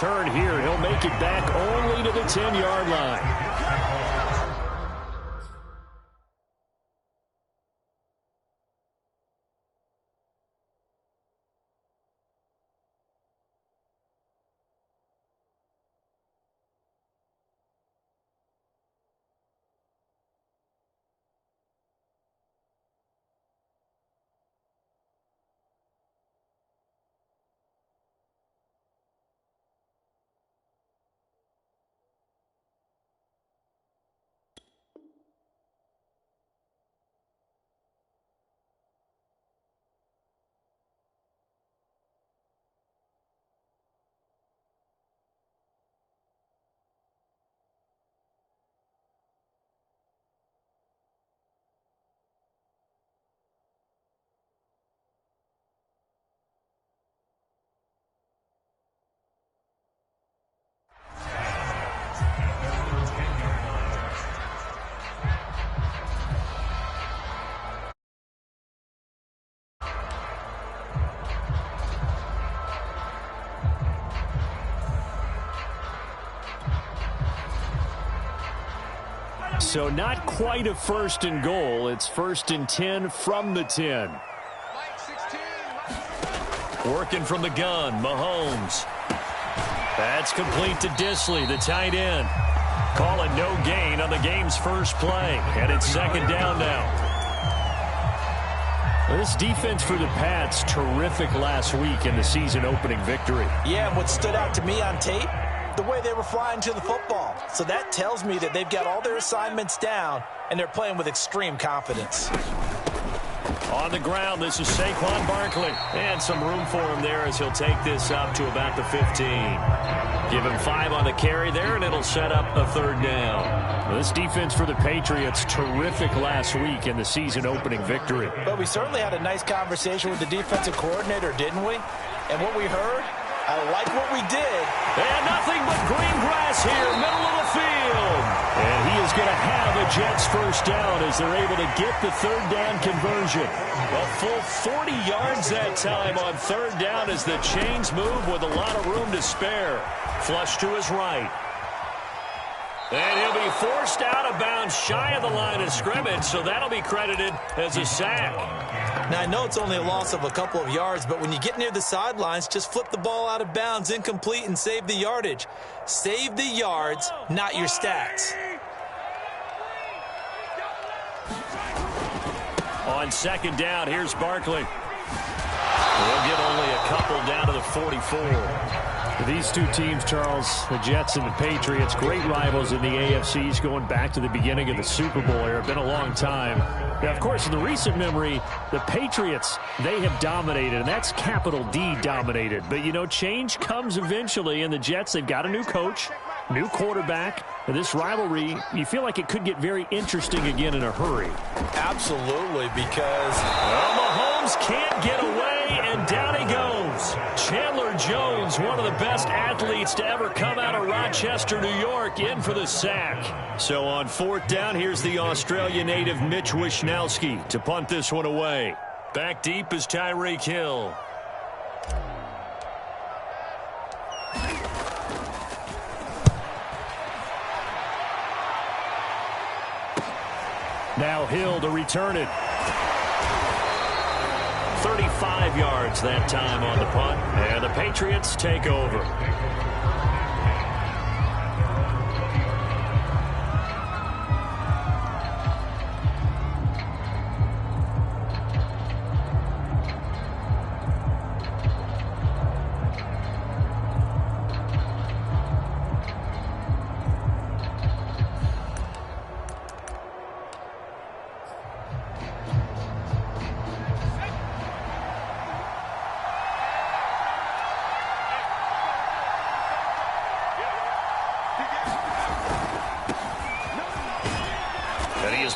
return here. He'll make it back only to the 10-yard line. So not quite a first and goal. It's first and 10 from the 10. Working from the gun, Mahomes. That's complete to Disley, the tight end. Call it no gain on the game's first play. And it's second down now. This defense for the Pats, terrific last week in the season opening victory. Yeah, and what stood out to me on tape, the way they were flying to the football. So that tells me that they've got all their assignments down, and they're playing with extreme confidence. On the ground, this is Saquon Barkley. And some room for him there as he'll take this up to about the 15. Give him 5 on the carry there, and it'll set up a third down. This defense for the Patriots, terrific last week in the season opening victory. But we certainly had a nice conversation with the defensive coordinator, didn't we? And what we heard, I like what we did. And nothing but green grass here, middle of the field. And he is going to have a Jets first down as they're able to get the third down conversion. A full 40 yards that time on third down as the chains move with a lot of room to spare. Flush to his right. And he'll be forced out of bounds shy of the line of scrimmage, so that'll be credited as a sack. Now, I know it's only a loss of a couple of yards, but when you get near the sidelines, just flip the ball out of bounds, incomplete, and save the yardage. Save the yards, not your stats. On second down, here's Barkley. We'll get only a couple down to the 44. These two teams, Charles, the Jets and the Patriots, great rivals in the AFCs going back to the beginning of the Super Bowl era. Been a long time. Now, of course, in the recent memory, the Patriots, they have dominated, and that's capital D dominated. But, you know, change comes eventually, and the Jets, they've got a new coach, new quarterback. And this rivalry, you feel like it could get very interesting again in a hurry. Absolutely, because Mahomes can't get away, and down he goes. Chandler Jones, one of the best athletes to ever come out of Rochester, New York, in for the sack. So on fourth down, here's the Australia native Mitch Wishnowsky to punt this one away. Back deep is Tyreek Hill. Now Hill to return it. 35 yards that time on the punt, and the Patriots take over.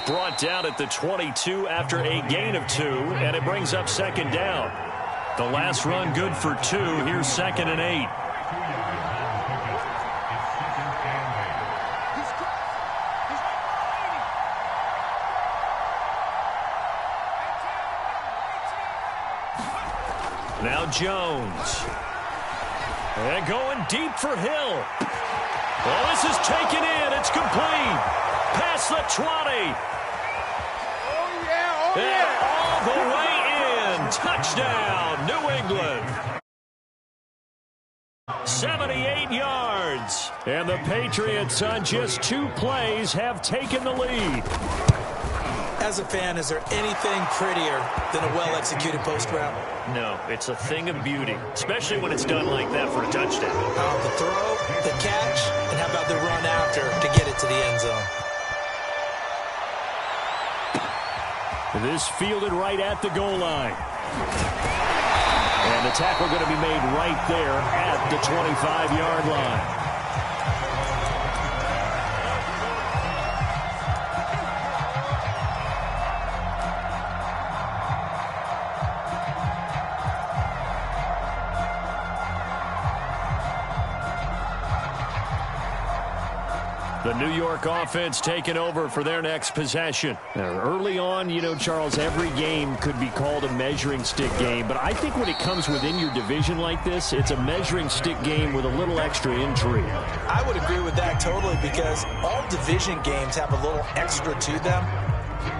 Brought down at the 22 after a gain of 2, and it brings up second down. The last run good for 2. Here's second and 8. Now Jones. And going deep for Hill. Well, this is taken in. It's complete. Past the 20. And all the way in. Touchdown, New England. 78 yards. And the Patriots on just 2 plays have taken the lead. As a fan, is there anything prettier than a well-executed post route? No, it's a thing of beauty, especially when it's done like that for a touchdown. How about the throw, the catch, and how about the run after to get it to the end zone? This fielded right at the goal line. And the tackle going to be made right there at the 25-yard line. The New York offense taking over for their next possession. Now, early on, you know, Charles, every game could be called a measuring stick game. But I think when it comes within your division like this, it's a measuring stick game with a little extra intrigue. I would agree with that totally because all division games have a little extra to them.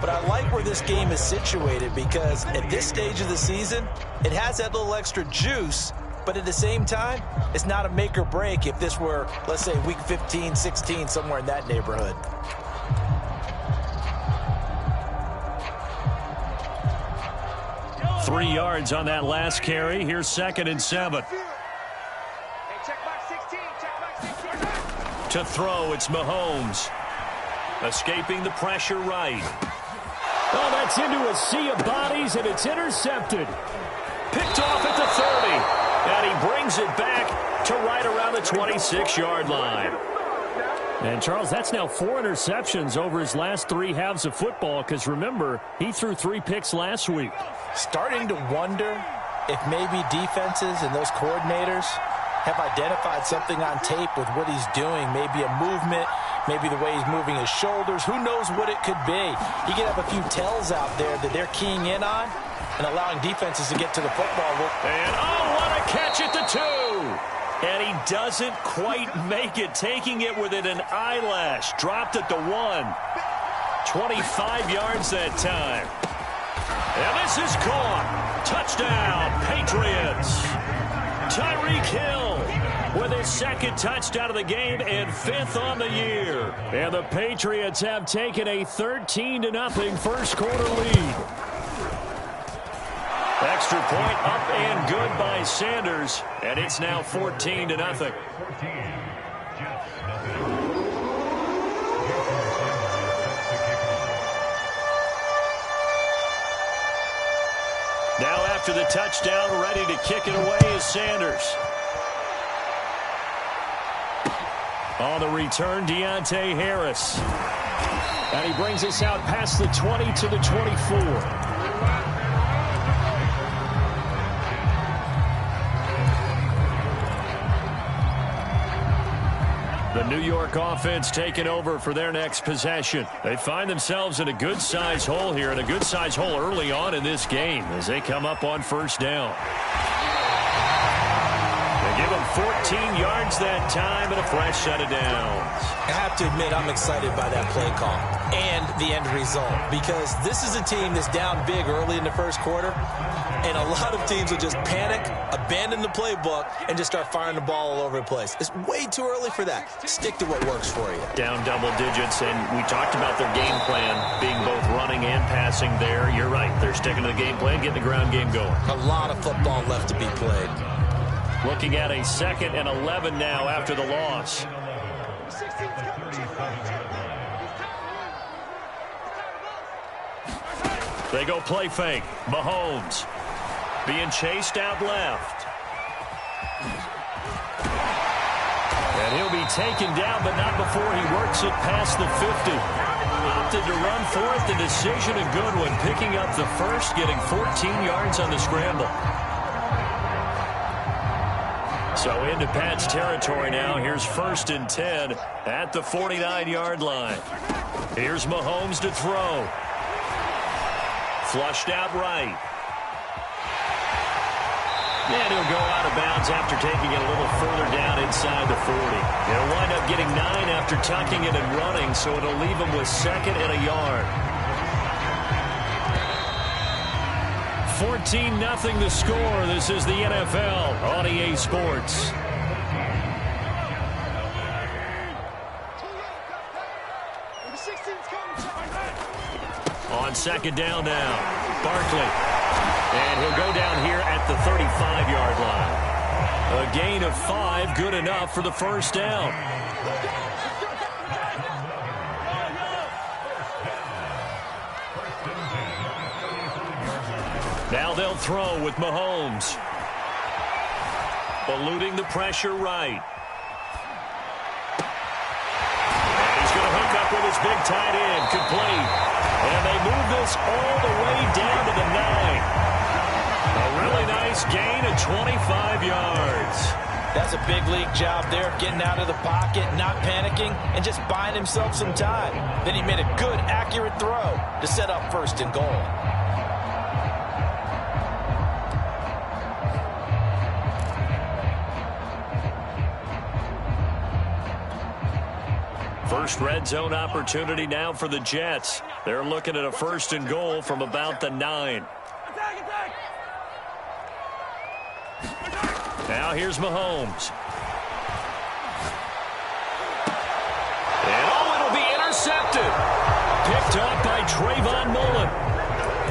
But I like where this game is situated because at this stage of the season, it has that little extra juice. But at the same time, it's not a make or break if this were, let's say, week 15, 16, somewhere in that neighborhood. Three yards on that last carry. Here's 2nd and 7. To throw, it's Mahomes. Escaping the pressure right. Oh, that's into a sea of bodies, and it's intercepted. Picked off at the 30. And he brings it back to right around the 26-yard line. And, Charles, that's now 4 interceptions over his last 3 halves of football because, remember, he threw 3 picks last week. Starting to wonder if maybe defenses and those coordinators have identified something on tape with what he's doing. Maybe a movement, maybe the way he's moving his shoulders. Who knows what it could be? He could have a few tells out there that they're keying in on and allowing defenses to get to the football. And, oh, what a catch at the 2. And he doesn't quite make it, taking it within an eyelash. Dropped at the 1. 25 yards that time. And this is caught. Touchdown, Patriots. Tyreek Hill with his 2nd touchdown of the game and 5th on the year. And the Patriots have taken a 13-0 first quarter lead. Extra point up and good by Sanders, and it's now 14-0. Now after the touchdown, ready to kick it away is Sanders. On the return, Deontay Harris. And he brings us out past the 20 to the 24. The New York offense taking over for their next possession. They find themselves in a good-sized hole here, and a good-sized hole early on in this game as they come up on 1st down. They give them 14 yards that time and a fresh set of downs. I have to admit, I'm excited by that play call and the end result because this is a team that's down big early in the first quarter, and a lot of teams will just panic, abandon the playbook, and just start firing the ball all over the place. It's way too early for that. Stick to what works for you. Down double digits, and we talked about their game plan being both running and passing there. You're right. They're sticking to the game plan, getting the ground game going. A lot of football left to be played. Looking at a 2nd and 11 now after the loss. They go play fake. Mahomes being chased out left. And he'll be taken down, but not before he works it past the 50. Opted to run for it. The decision a good one. Picking up the first, getting 14 yards on the scramble. So into Pat's territory now. Here's 1st and 10 at the 49-yard line. Here's Mahomes to throw. Flushed out right. And he'll go out of bounds after taking it a little further down inside the 40. He'll wind up getting 9 after tucking it and running, so it'll leave him with 2nd and a yard. 14-0 the score. This is the NFL on EA Sports. On 2nd down now, Barkley. And he'll go down here at the 35-yard line. A gain of 5, good enough for the 1st down. Now they'll throw with Mahomes. Eluding the pressure right. And he's going to hook up with his big tight end, complete. And they move this all the way down to the 9. A really nice gain of 25 yards. That's a big league job there, getting out of the pocket, not panicking, and just buying himself some time. Then he made a good, accurate throw to set up 1st and goal. First red zone opportunity now for the Jets. They're looking at a 1st and goal from about the 9. Now here's Mahomes. And it'll be intercepted. Picked up by Trayvon Mullen.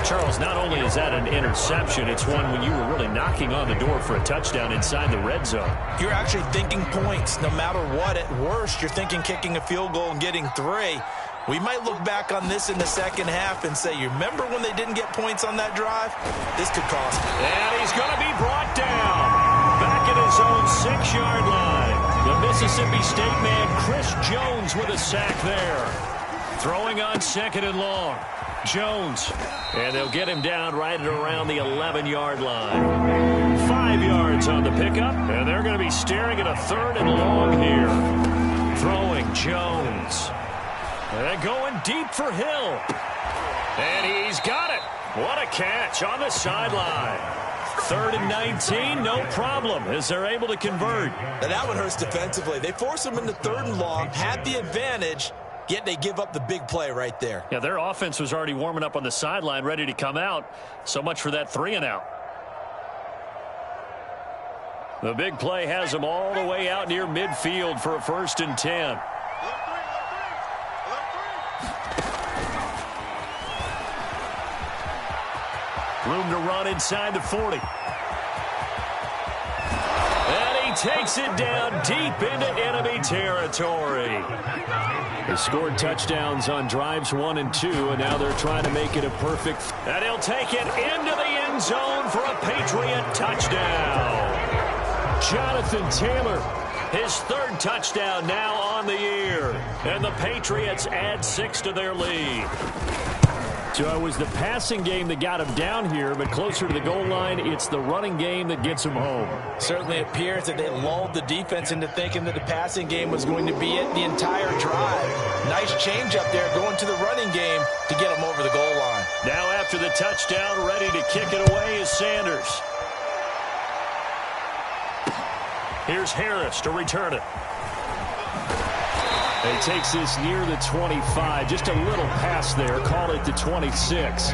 Charles, not only is that an interception, it's one when you were really knocking on the door for a touchdown inside the red zone. You're actually thinking points. No matter what, at worst, you're thinking kicking a field goal and getting 3. We might look back on this in the 2nd half and say, you remember when they didn't get points on that drive? This could cost them. And he's going to be brought down. Back at his own 6-yard line. The Mississippi State man, Chris Jones, with a sack there. Throwing on 2nd and long. Jones. And they'll get him down right at around the 11-yard line. 5 yards on the pickup. And they're going to be staring at a 3rd and long here. Throwing Jones. And going deep for Hill. And he's got it. What a catch on the sideline. 3rd and 19, no problem, as they're able to convert. Now that one hurts defensively. They force him into 3rd and long, had the advantage, yet they give up the big play right there. Yeah, their offense was already warming up on the sideline, ready to come out. So much for that 3 and out. The big play has them all the way out near midfield for a 1st and 10. Room to run inside the 40. And he takes it down deep into enemy territory. They scored touchdowns on drives 1 and 2, and now they're trying to make it a perfect. And he'll take it into the end zone for a Patriot touchdown. Jonathan Taylor, his 3rd touchdown now on the year. And the Patriots add 6 to their lead. So it was the passing game that got him down here, but closer to the goal line, it's the running game that gets him home. Certainly appears that they lulled the defense into thinking that the passing game was going to be it the entire drive. Nice change up there going to the running game to get him over the goal line. Now after the touchdown, ready to kick it away is Sanders. Here's Harris to return it. He takes this near the 25. Just a little pass there. Call it the 26.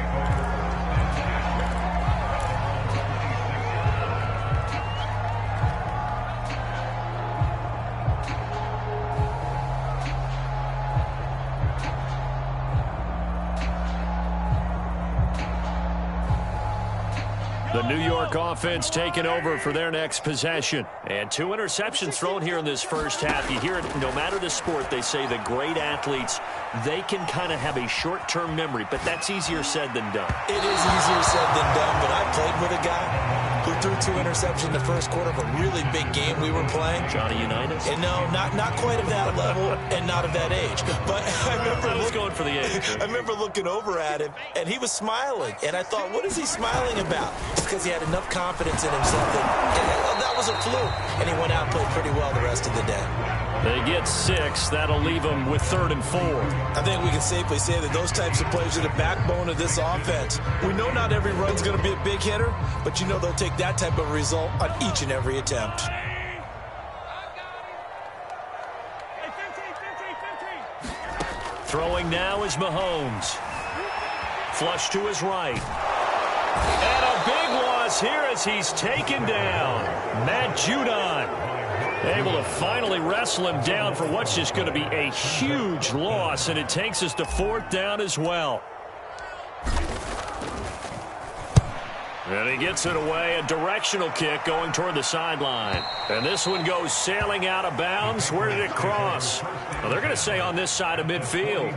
The New York offense taking over for their next possession. And 2 interceptions thrown here in this first half. You hear it, no matter the sport, they say the great athletes, they can kind of have a short-term memory, but that's easier said than done. It is easier said than done, but I played with a guy who threw 2 interceptions in the first quarter of a really big game we were playing. Johnny Unitas? And no, not quite of that level and not of that age. But I was going for the age. I remember looking over at him, and he was smiling. And I thought, what is he smiling about? It's because he had enough confidence in himself that was a fluke. And he went out and played pretty well the rest of the day. They get 6. That'll leave them with 3rd and 4. I think we can safely say that those types of plays are the backbone of this offense. We know not every run's going to be a big hitter, but you know they'll take that type of result on each and every attempt. Throwing now is Mahomes. Flush to his right. And a big loss here as he's taken down. Matt Judon able to finally wrestle him down for what's just going to be a huge loss, and it takes us to 4th down as well. And he gets it away, a directional kick going toward the sideline. And this one goes sailing out of bounds. Where did it cross? Well, they're going to say on this side of midfield.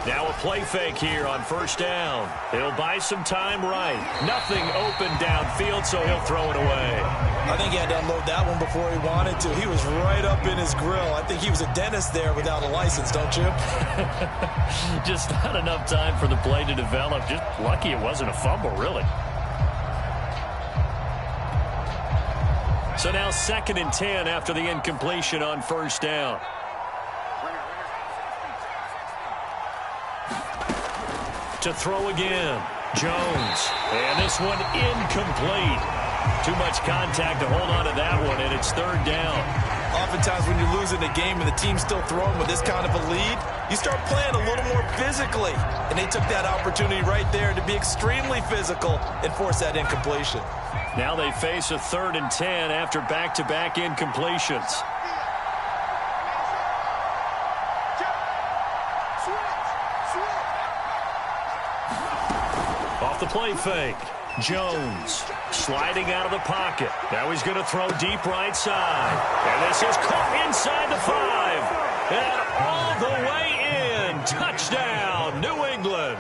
Now a play fake here on 1st down. He'll buy some time right. Nothing open downfield, so he'll throw it away. I think he had to unload that one before he wanted to. He was right up in his grill. I think he was a dentist there without a license, don't you? Just not enough time for the play to develop. Just lucky it wasn't a fumble, really. So now 2nd and 10 after the incompletion on 1st down. To throw again, Jones. And this one incomplete. Too much contact to hold on to that one, and it's 3rd down. Oftentimes when you're losing a game and the team's still throwing with this kind of a lead, you start playing a little more physically. And they took that opportunity right there to be extremely physical and force that incompletion. Now they face a 3rd and 10 after back-to-back incompletions. Off the play fake. Jones sliding out of the pocket. Now he's going to throw deep right side. And this is caught inside the 5. And all the way in. Touchdown, New England.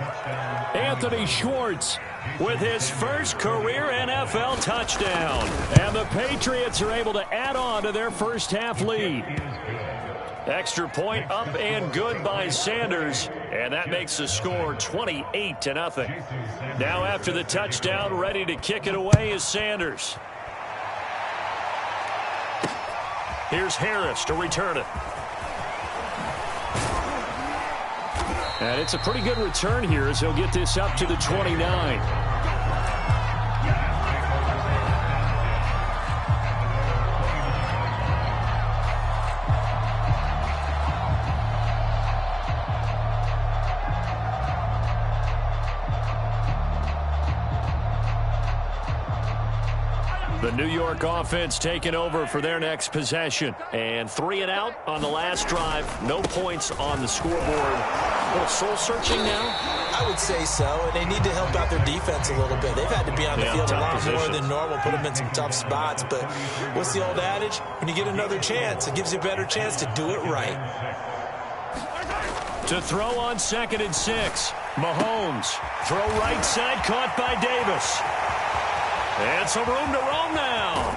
Anthony Schwartz with his first career NFL touchdown. And the Patriots are able to add on to their first half lead. Extra point up and good by Sanders. And that makes the score 28-0. Now after the touchdown, ready to kick it away is Sanders. Here's Harris to return it. And it's a pretty good return here as he'll get this up to the 29. The New York offense taking over for their next possession. And 3 and out on the last drive. No points on the scoreboard. A little soul-searching now? I would say so, and they need to help out their defense a little bit. They've had to be on the field a lot more than normal, put them in some tough spots. But what's the old adage? When you get another chance, it gives you a better chance to do it right. To throw on 2nd and 6. Mahomes. Throw right side, caught by Davis. And some room to roam now.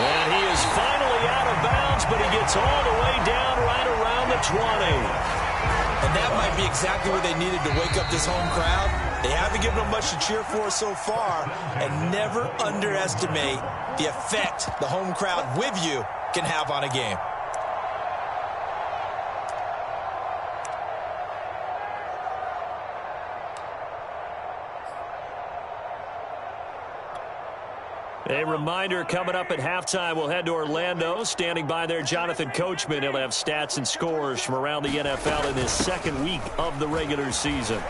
And he is finally out of bounds, but he gets all the way down right around the 20. And that might be exactly what they needed to wake up this home crowd. They haven't given them much to cheer for so far. And never underestimate the effect the home crowd with you can have on a game. A reminder, coming up at halftime, we'll head to Orlando. Standing by there, Jonathan Coachman. He'll have stats and scores from around the NFL in this 2nd week of the regular season.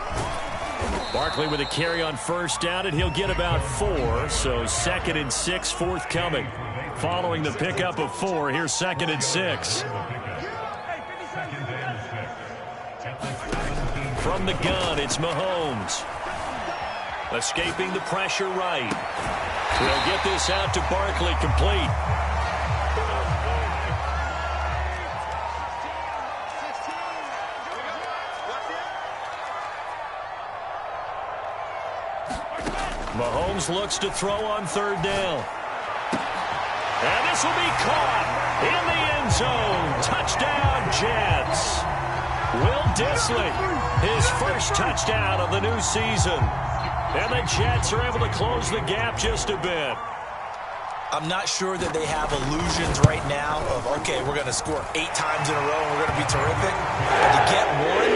Barkley with a carry on 1st down, and he'll get about 4. So 2nd and 6 forthcoming. Following the pickup of 4, here's 2nd and 6. From the gun, it's Mahomes. Escaping the pressure right. We'll get this out to Barkley, complete. Mahomes looks to throw on third down. And this will be caught in the end zone. Touchdown, Jets. Will Dissly, his first touchdown of the new season. And the Jets are able to close the gap just a bit. I'm not sure that they have illusions right now of, okay, we're going to score 8 times in a row and we're going to be terrific. But to get one,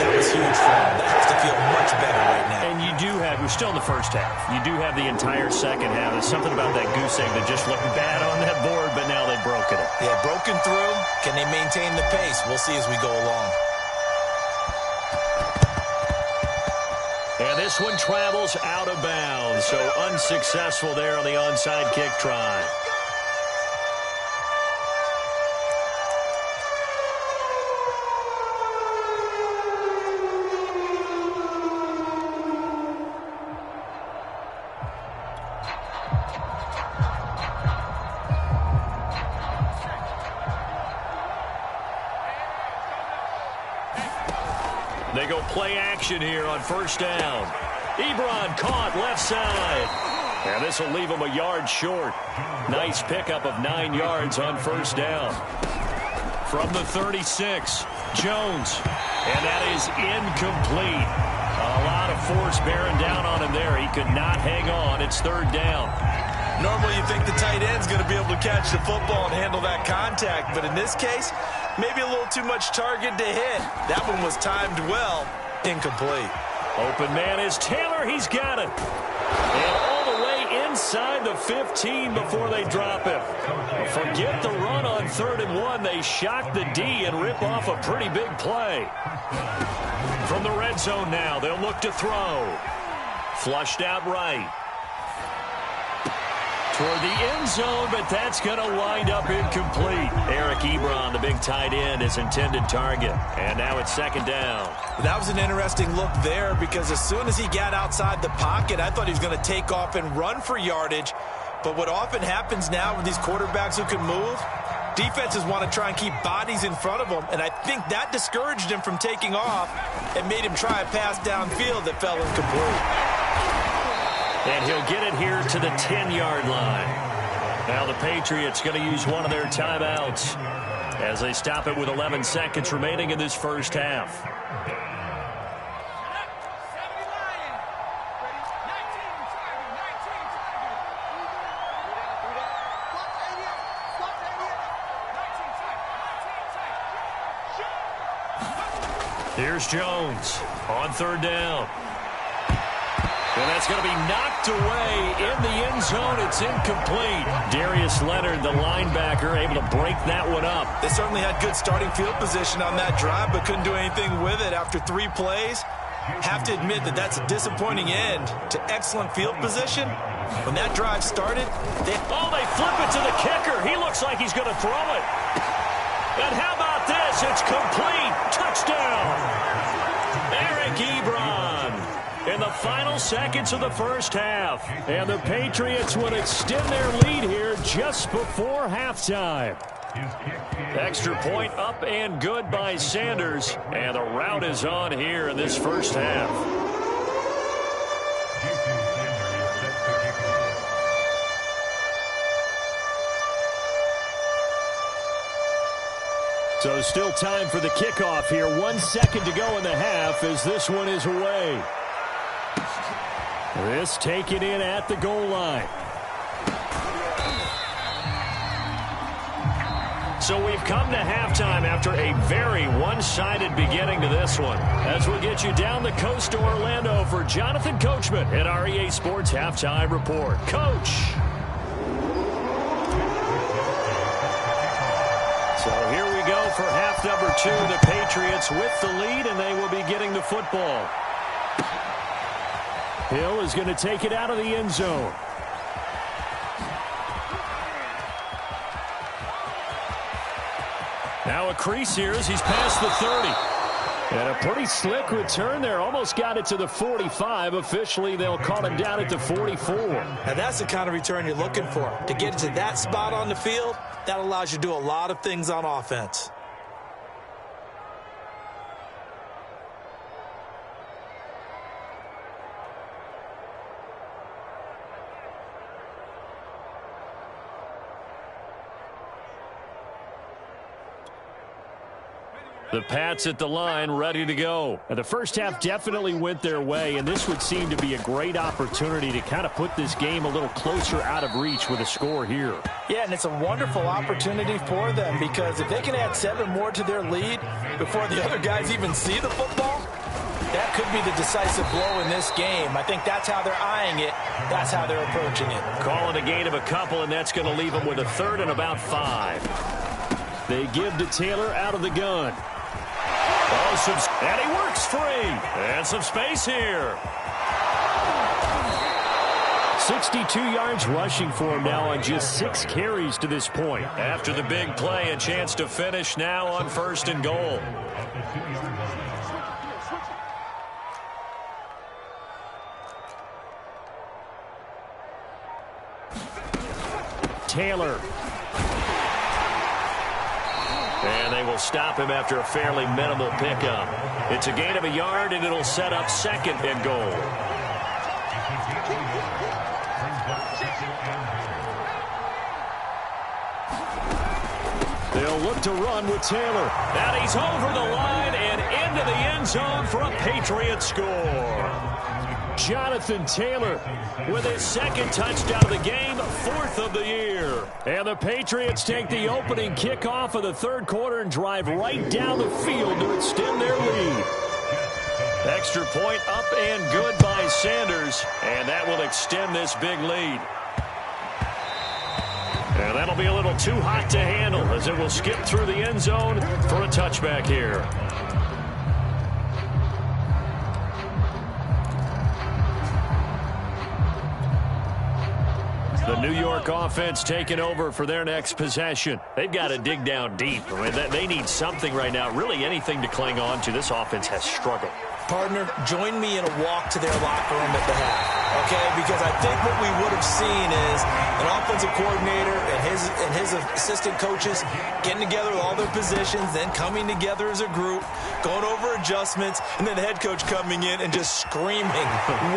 that was huge for them. That has to feel much better right now. And you do have, we're still in the first half. You do have the entire second half. There's something about that goose egg that just looked bad on that board, but now they've broken it. Yeah, broken through. Can they maintain the pace? We'll see as we go along. And this one travels out of bounds, so unsuccessful there on the onside kick try. They go play action here on first down. Ebron caught left side. And this will leave him a yard short. Nice pickup of 9 yards on first down. From the 36, Jones. And that is incomplete. A lot of force bearing down on him there. He could not hang on. It's third down. Normally you think the tight end's going to be able to catch the football and handle that contact. But in this case, maybe a little too much target to hit. That one was timed well. Incomplete. Open man is Taylor. He's got it. And all the way inside the 15 before they drop him. Forget the run on 3rd and 1. They shock the D and rip off a pretty big play. From the red zone now, they'll look to throw. Flushed out right. Toward the end zone, but that's going to wind up incomplete. Eric Ebron, the big tight end, his intended target. And now it's second down. That was an interesting look there because as soon as he got outside the pocket, I thought he was going to take off and run for yardage. But what often happens now with these quarterbacks who can move, defenses want to try and keep bodies in front of them. And I think that discouraged him from taking off and made him try a pass downfield that fell incomplete. And he'll get it here to the 10-yard line. Now the Patriots going to use one of their timeouts as they stop it with 11 seconds remaining in this first half. Here's Jones on third down. And that's going to be knocked away in the end zone. It's incomplete. Darius Leonard, the linebacker, able to break that one up. They certainly had good starting field position on that drive, but couldn't do anything with it after 3 plays. Have to admit that that's a disappointing end to excellent field position. When that drive started, they flip it to the kicker. He looks like he's going to throw it. And how about this? It's complete. Touchdown. Eric Ebron. In the final seconds of the first half. And the Patriots would extend their lead here just before halftime. Extra point up and good by Sanders. And the rout is on here in this first half. So still time for the kickoff here. 1 second to go in the half as this one is away. This taken in at the goal line. So we've come to halftime after a very one-sided beginning to this one. As we get you down the coast to Orlando for Jonathan Coachman at our EA Sports Halftime Report. Coach. So here we go for half number 2. The Patriots with the lead, and they will be getting the football. Hill is going to take it out of the end zone. Now a crease here as he's past the 30. And a pretty slick return there. Almost got it to the 45. Officially, they'll call him down at the 44. Now that's the kind of return you're looking for. To get to that spot on the field, that allows you to do a lot of things on offense. The Pats at the line, ready to go. And the first half definitely went their way, and this would seem to be a great opportunity to kind of put this game a little closer out of reach with a score here. Yeah, and it's a wonderful opportunity for them, because if they can add 7 more to their lead before the other guys even see the football, that could be the decisive blow in this game. I think that's how they're eyeing it. That's how they're approaching it. Calling a gain of a couple, and that's going to leave them with a third and about 5. They give to Taylor out of the gun. And he works free. And some space here. 62 yards rushing for him now on just 6 carries to this point. After the big play, a chance to finish now on 1st and goal. Taylor. And they will stop him after a fairly minimal pickup. It's a gain of a yard, and it'll set up 2nd and goal. They'll look to run with Taylor. And he's over the line and into the end zone for a Patriot score. Jonathan Taylor with his 2nd touchdown of the game, 4th of the year. And the Patriots take the opening kickoff of the 3rd quarter and drive right down the field to extend their lead. Extra point up and good by Sanders, and that will extend this big lead. And that'll be a little too hot to handle as it will skip through the end zone for a touchback here. The New York offense taking over for their next possession. They've got to dig down deep. I mean, they need something right now, really anything to cling on to. This offense has struggled. Partner, join me in a walk to their locker room at the half, okay? Because I think what we would have seen is an offensive coordinator and his assistant coaches getting together with all their positions, then coming together as a group, going over adjustments, and then the head coach coming in and just screaming,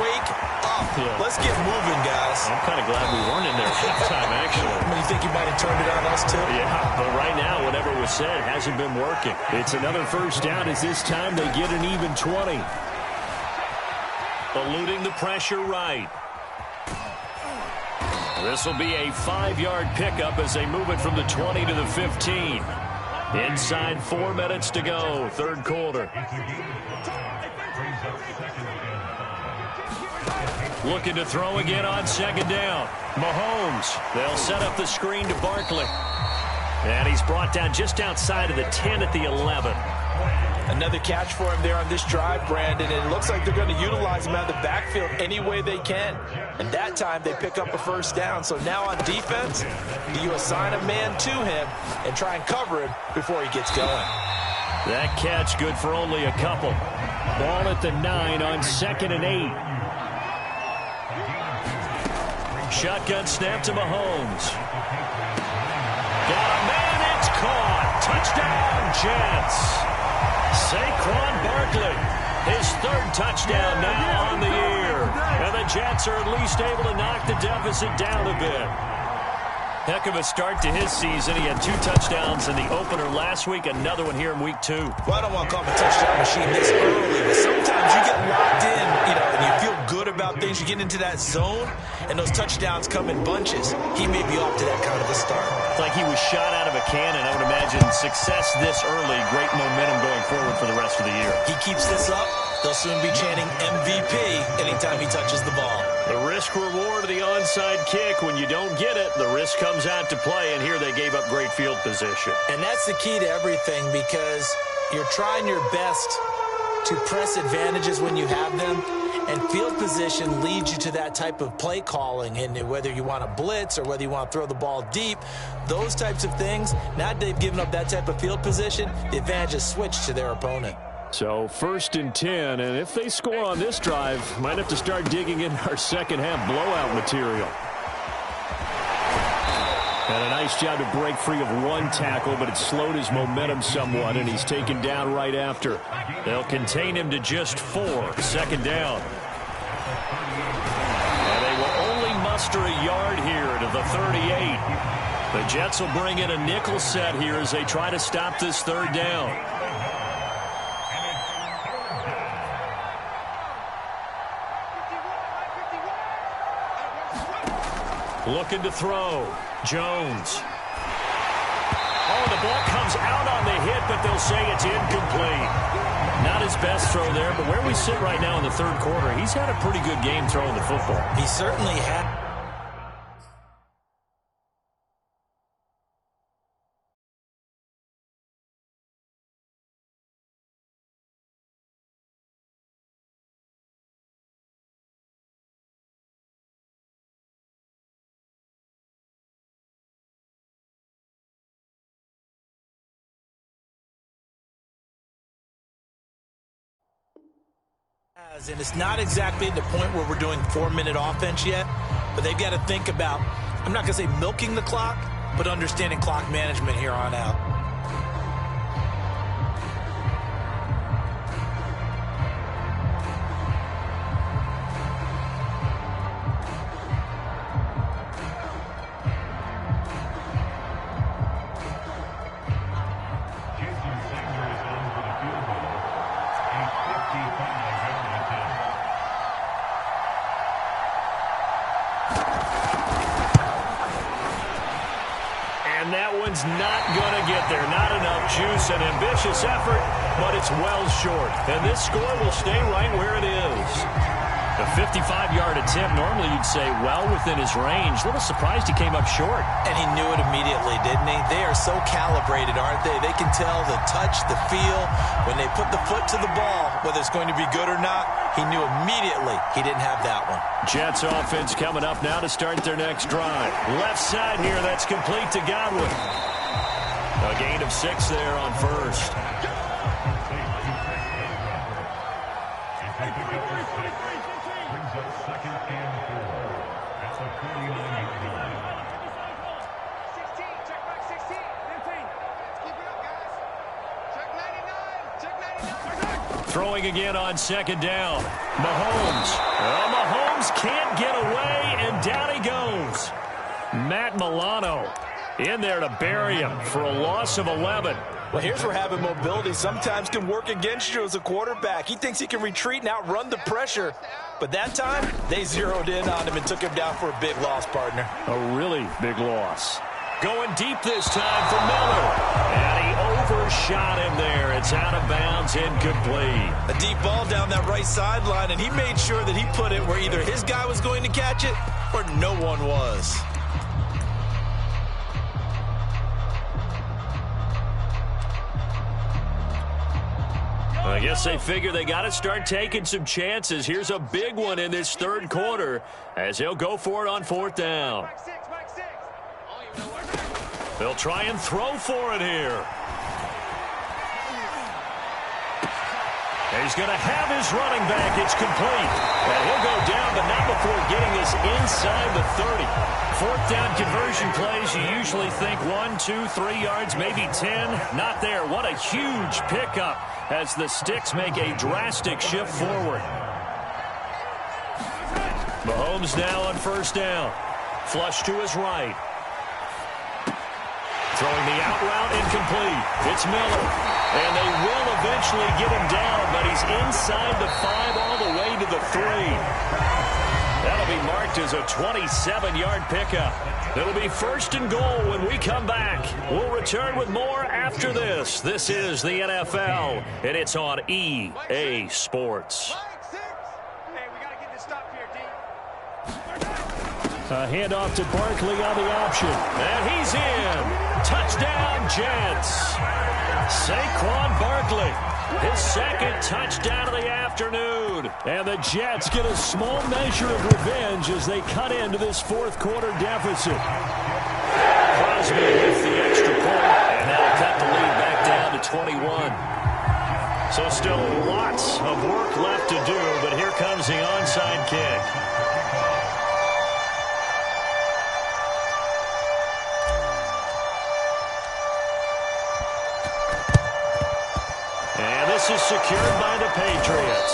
wake up. Yeah. Let's get moving, guys. I'm kind of glad we weren't in there at halftime, actually. You think you might have turned it on us, too? Yeah, but right now, whatever was said hasn't been working. It's another 1st down as this time they get an even 20. Eluding the pressure right. This will be a 5-yard pickup as they move it from the 20 to the 15. Inside 4 minutes to go, 3rd quarter. Looking to throw again on 2nd down. Mahomes. They'll set up the screen to Barkley. And he's brought down just outside of the 10 at the 11. Another catch for him there on this drive, Brandon. And it looks like they're going to utilize him out of the backfield any way they can. And that time they pick up a 1st down. So now on defense, do you assign a man to him and try and cover him before he gets going? That catch good for only a couple. Ball at the 9 on 2nd and 8. Shotgun snap to Mahomes. Got a man, it's caught. Touchdown, Jets. Saquon Barkley, his 3rd touchdown now on the year. And the Jets are at least able to knock the deficit down a bit. Heck of a start to his season. He had 2 touchdowns in the opener last week, another one here in week 2. Well, I don't want to call him a touchdown machine this early, but sometimes you get locked in, and you feel good about things. You get into that zone, and those touchdowns come in bunches. He may be off to that kind of a start. It's like he was shot out of a cannon. I would imagine success this early, great momentum going forward for the rest of the year. He keeps this up, they'll soon be chanting MVP anytime he touches the ball. The risk-reward of the onside kick. When you don't get it, the risk comes out to play, and here they gave up great field position. And that's the key to everything, because you're trying your best to press advantages when you have them, and field position leads you to that type of play calling. And whether you want to blitz or whether you want to throw the ball deep, those types of things, now that they've given up that type of field position, the advantage is switched to their opponent. So 1st and 10, and if they score on this drive, might have to start digging in our 2nd half blowout material. And a nice job to break free of 1 tackle, but it slowed his momentum somewhat, and he's taken down right after. They'll contain him to just 4, 2nd down. And they will only muster a yard here to the 38. The Jets will bring in a nickel set here as they try to stop this 3rd down. Looking to throw. Jones. Oh, the ball comes out on the hit, but they'll say it's incomplete. Not his best throw there, but where we sit right now in the third quarter, he's had a pretty good game throwing the football. He certainly had. And it's not exactly at the point where we're doing 4-minute offense yet, but they've got to think about, I'm not going to say milking the clock, but understanding clock management here on out. Not going to get there. Not enough juice. An ambitious effort, but it's well short. And this score will stay right where it is. A 55-yard attempt, normally you'd say well within his range. A little surprised he came up short. And he knew it immediately, didn't he? They are so calibrated, aren't they? They can tell the touch, the feel. When they put the foot to the ball, whether it's going to be good or not, he knew immediately he didn't have that one. Jets offense coming up now to start their next drive. Left side here, that's complete to Godwin. A gain of 6 there on first. Throwing again on second down. Mahomes. Well, Mahomes can't get away, and down he goes. Matt Milano in there to bury him for a loss of 11. Well, here's where having mobility sometimes can work against you as a quarterback. He thinks he can retreat and outrun the pressure. But that time, they zeroed in on him and took him down for a big loss, partner. A really big loss. Going deep this time for Miller. And he overshot him there. It's out of bounds, incomplete. A deep ball down that right sideline, and he made sure that he put it where either his guy was going to catch it or no one was. I guess they figure they got to start taking some chances. Here's a big one in this third quarter as he'll go for it on fourth down. They'll try and throw for it here. He's going to have his running back. It's complete. And he'll go down, but not before getting this inside the 30. Fourth down conversion plays, you usually think 1, 2, 3 yards, maybe 10. Not there. What a huge pickup as the Sticks make a drastic shift forward. Mahomes now on first down. Flush to his right. Throwing the out route, incomplete. It's Miller. And they will eventually get him down, but he's inside the 5 all the way to the 3. That'll be marked as a 27-yard pickup. It'll be first and goal when we come back. We'll return with more after this. This is the NFL, and it's on EA Sports. A handoff to Barkley on the option. And he's in. Touchdown, Jets. Saquon Barkley, his second touchdown of the afternoon. And the Jets get a small measure of revenge as they cut into this fourth quarter deficit. Crosby with the extra point, and that'll cut the lead back down to 21. So still lots of work left to do, but here comes the onside kick. This is secured by the Patriots.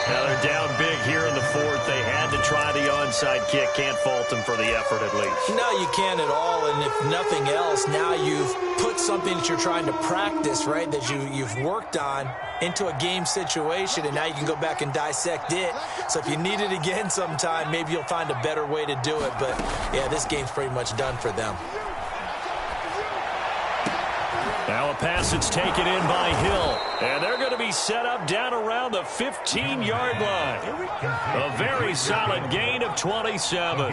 Now they're down big here in the fourth. They had to try the onside kick. Can't fault them for the effort at least. No, you can't at all. And if nothing else, now you've put something that you're trying to practice, right, that you've worked on into a game situation, and now you can go back and dissect it. So if you need it again sometime, maybe you'll find a better way to do it. But, yeah, this game's pretty much done for them. Now a pass that's taken in by Hill. And they're going to be set up down around the 15-yard line. A very solid gain of 27.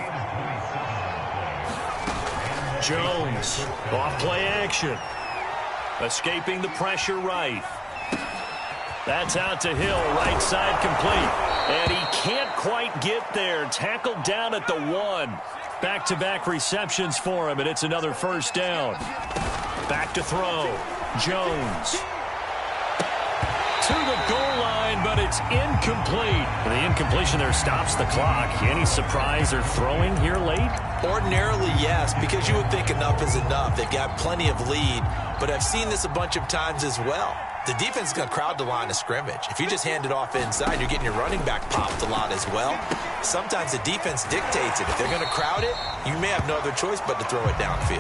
Jones, off play action. Escaping the pressure right. That's out to Hill, right side complete. And he can't quite get there. Tackled down at the 1. Back-to-back receptions for him, and it's another first down. Back to throw. Jones. To the goal line, but it's incomplete. The incompletion there stops the clock. Any surprise or throwing here late? Ordinarily, yes, because you would think enough is enough. They've got plenty of lead, but I've seen this a bunch of times as well. The defense is going to crowd the line of scrimmage. If you just hand it off inside, you're getting your running back popped a lot as well. Sometimes the defense dictates it. If they're going to crowd it, you may have no other choice but to throw it downfield.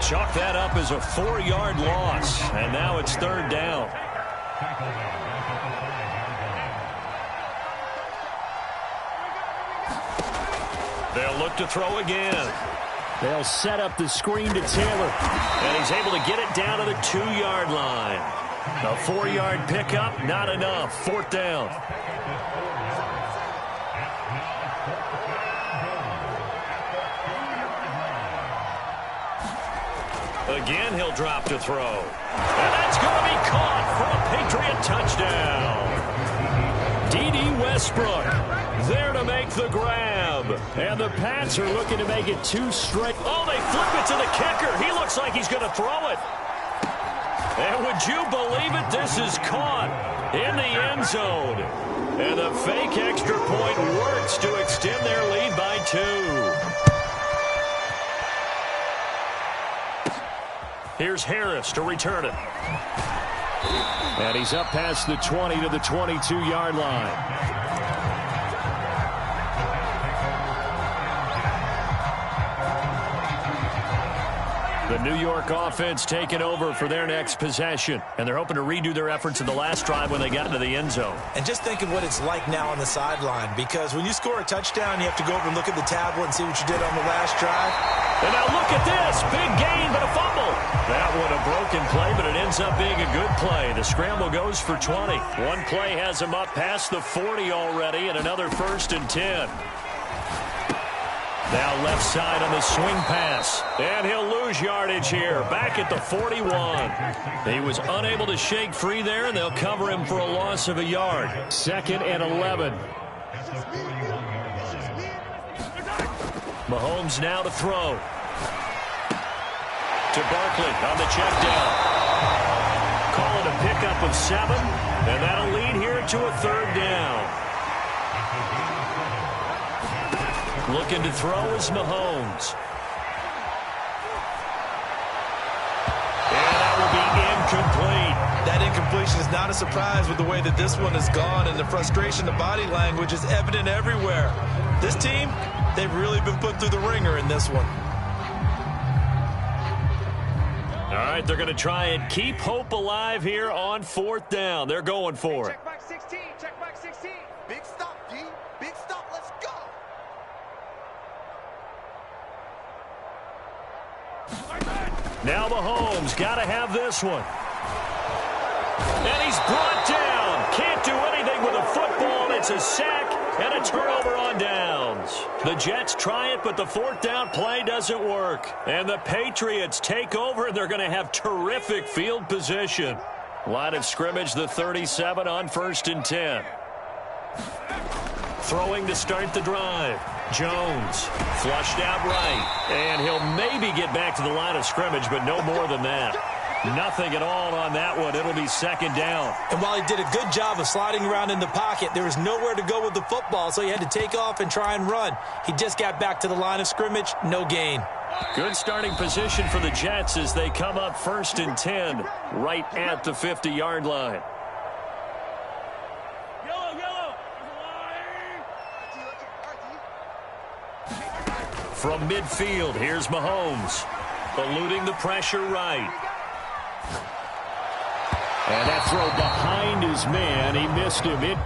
Chalk that up as a 4-yard loss, and now it's third down. They'll look to throw again. They'll set up the screen to Taylor, and he's able to get it down to the 2-yard line. A 4-yard pickup, not enough. Fourth down. Again, he'll drop to throw. And that's going to be caught for a Patriot touchdown. D.D. Westbrook there to make the grab. And the Pats are looking to make it 2 straight. Oh, they flip it to the kicker. He looks like he's going to throw it. And would you believe it? This is caught in the end zone. And the fake extra point works to extend their lead by 2. Here's Harris to return it. And he's up past the 20 to the 22-yard line. The New York offense taking over for their next possession. And they're hoping to redo their efforts in the last drive when they got into the end zone. And just think of what it's like now on the sideline. Because when you score a touchdown, you have to go over and look at the tablet and see what you did on the last drive. And now look at this. Big gain, but a fumble. That one a broken play, but it ends up being a good play. The scramble goes for 20. One play has him up past the 40 already, and another 1st and 10. Now left side on the swing pass. And he'll lose yardage here. Back at the 41. He was unable to shake free there, and they'll cover him for a loss of a yard. 2nd and 11. Mahomes now to throw. To Barkley on the check down. Call it a pickup of 7, and that'll lead here to a 3rd down. Looking to throw is Mahomes. And that will be incomplete. That incompletion is not a surprise with the way that this one has gone, and the frustration, the body language is evident everywhere. This team, they've really been put through the ringer in this one. All right, they're going to try and keep hope alive here on 4th down. They're going for it. Check back 16. Check back 16. Big stop, D. Big stop. Let's go. Now Mahomes got to have this one. And he's brought down. Can't do anything with a football. It's a sack and a turnover on downs. The Jets try it, but the 4th down play doesn't work. And the Patriots take over, and they're going to have terrific field position. Line of scrimmage, the 37 on 1st and 10. Throwing to start the drive. Jones flushed out right. And he'll maybe get back to the line of scrimmage, but no more than that. Nothing at all on that one. It'll be 2nd down. And while he did a good job of sliding around in the pocket, there was nowhere to go with the football, so he had to take off and try and run. He just got back to the line of scrimmage, no gain. Good starting position for the Jets as they come up 1st and 10 right at the 50-yard line. Yellow, yellow. From midfield, here's Mahomes. Eluding the pressure right. And that throw behind his man. He missed him.